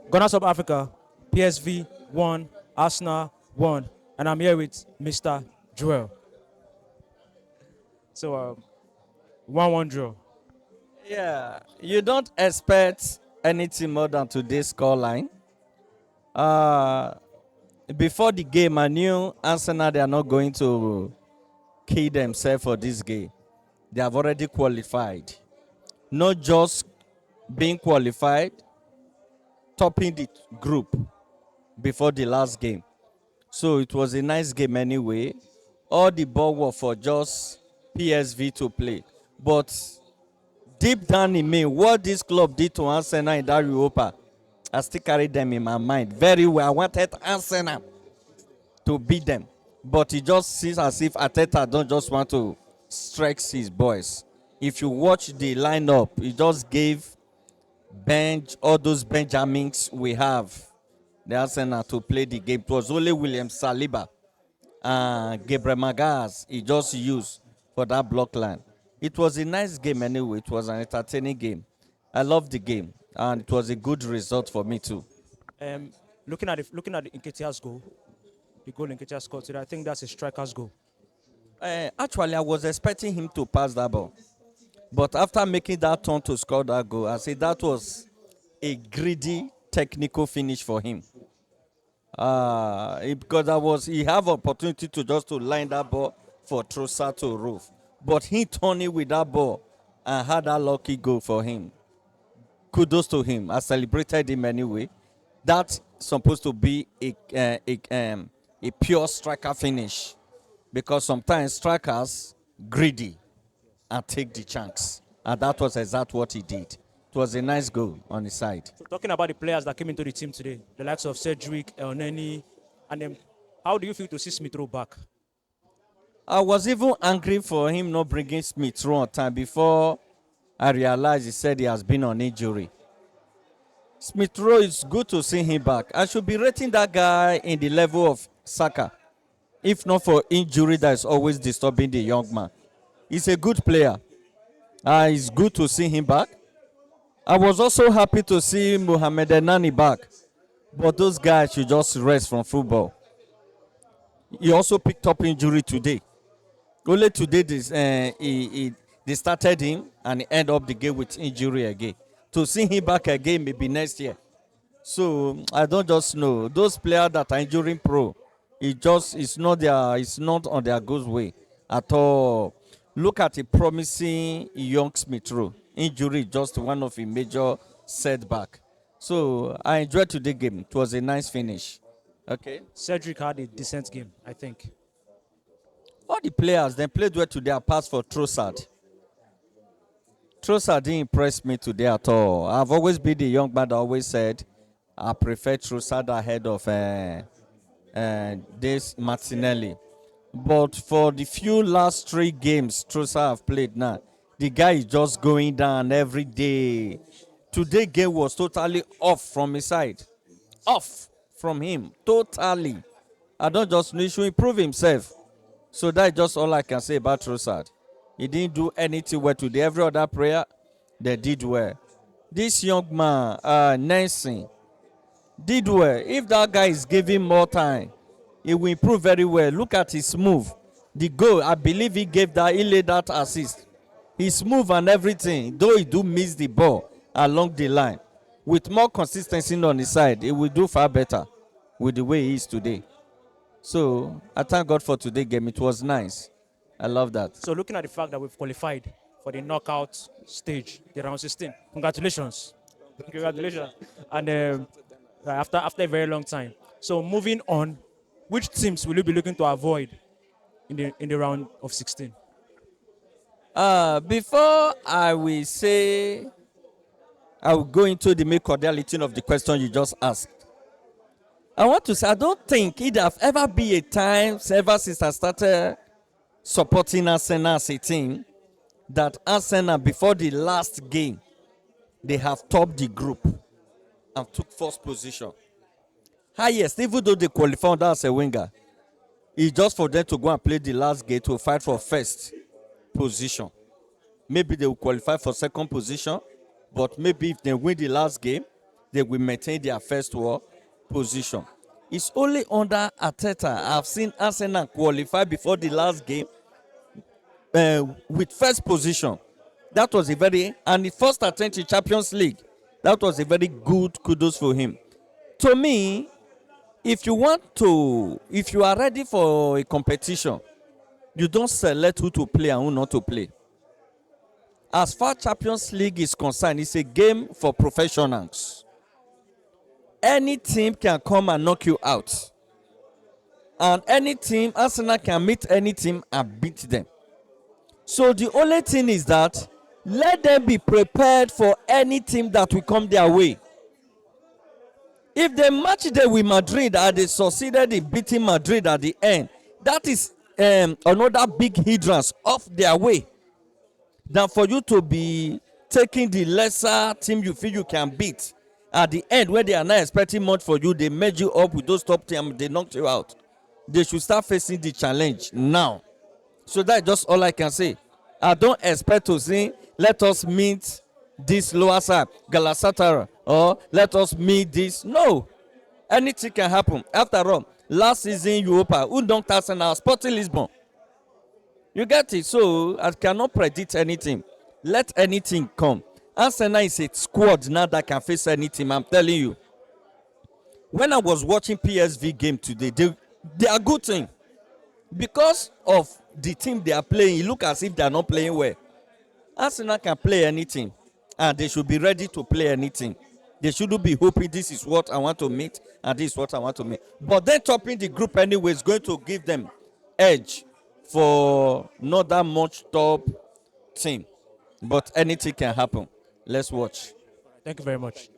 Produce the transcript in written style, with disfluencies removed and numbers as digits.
Gunners of Africa, PSV 1, Arsenal 1. And I'm here with Mr. Joel. So, 1-1 draw. Yeah, you don't expect anything more than today's scoreline. Uh, Before the game, I knew Arsenal they are not going to kill themselves for this game. They have already qualified. Not just being qualified, topping the group before the last game. So it was a nice game anyway. All the ball was for just PSV to play. But deep down in me, what this club did to Arsenal in that Europa, I still carry them in my mind very well. I wanted Arsenal to beat them. But it just seems as if Arteta don't just want to strike his boys. If you watch the lineup, he just gave bench all those Benjamins we have the Arsenal to play the game. It was only William Saliba and Gabriel Magalhaes he just used for that block line. It was a nice game anyway. It was an entertaining game. I loved the game, and it was a good result for me too. Looking at the Nketiah's goal, the goal Nketiah scored today, I think that's a striker's goal. Actually, I was expecting him to pass that ball. But after making that turn to score that goal, I said that was a greedy technical finish for him. Because he have opportunity to just to line that ball for Trossard to roof. But he turned it with that ball and had that lucky goal for him. Kudos to him. I celebrated him anyway. That's supposed to be a pure striker finish. Because sometimes strikers greedy and take the chance. And that was exactly what he did. It was a nice goal on his side. So talking about the players that came into the team today, the likes of Cedric, Elneny, and then how do you feel to see Smith Rowe back? I was even angry for him not bringing Smith Rowe on time before I realized he said he has been on injury. Smith Rowe, is good to see him back. I should be rating that guy in the level of Saka, if not for injury that is always disturbing the young man. He's a good player. It's good to see him back. I was also happy to see Mohamed Nani back. But those guys should just rest from football. He also picked up injury today. Only today they started him and he ended up the game with injury again. To see him back again maybe next year. So I don't just know. Those players that are injury pro, it's not on their good way at all. Look at a promising young Smith Rowe. Injury just one of a major setback. So I enjoyed today's game. It was a nice finish. Okay. Cedric had a decent game, I think. All the players they played well today apart for Trossard. Trossard didn't impress me today at all. I've always been the young man that always said I prefer Trossard ahead of this Martinelli. But for the few last 3 games Trossard have played now, the guy is just going down every day. Today's game was totally off from his side. Off from him. Totally. I don't just know he should improve himself. So that's just all I can say about Trossard. He didn't do anything well today. Every other player, they did well. This young man, Nancy, did well. If that guy is giving more time, he will improve very well. Look at his move. The goal, I believe he laid that assist. His move and everything, though he do miss the ball along the line, with more consistency on his side, he will do far better with the way he is today. So I thank God for today's game. It was nice. I love that. So looking at the fact that we've qualified for the knockout stage, the round 16, congratulations. Congratulations. And after a very long time. So moving on, which teams will you be looking to avoid in the round of 16? Before I will go into the main cordiality of the question you just asked. I want to say I don't think it have ever been a time ever since I started supporting Arsenal as a team that Arsenal before the last game they have topped the group and took first position. Highest, even though they qualified as a winger, it's just for them to go and play the last game to fight for first position. Maybe they will qualify for second position, but maybe if they win the last game, they will maintain their first world position. It's only under Arteta I've seen Arsenal qualify before the last game with first position. That was a very, and the first attempt in Champions League. That was a very good kudos for him. To me, if you are ready for a competition, you don't select who to play and who not to play. As far Champions League is concerned, it's a game for professionals. Any team can come and knock you out. And any team, Arsenal can meet any team and beat them. So the only thing is that let them be prepared for any team that will come their way. If they match them with Madrid and they succeeded in beating Madrid at the end, that is another big hindrance off their way than for you to be taking the lesser team you feel you can beat. At the end, when they are not expecting much for you, they merge you up with those top teams, they knocked you out. They should start facing the challenge now. So that's just all I can say. I don't expect to see, let us meet this lower side, Galatasaray, or let us meet this. No. Anything can happen. After all, last season, UEFA, who don't Arsenal, Sporting Lisbon. You get it? So I cannot predict anything. Let anything come. Arsenal is a squad now that can face anything. I'm telling you. When I was watching PSV game today, they are good team. Because of the team they are playing, it look as if they are not playing well. Arsenal can play anything, and they should be ready to play anything. They shouldn't be hoping this is what I want to meet and this is what I want to meet. But then topping the group anyway is going to give them edge for not that much top team. But anything can happen. Let's watch. Thank you very much.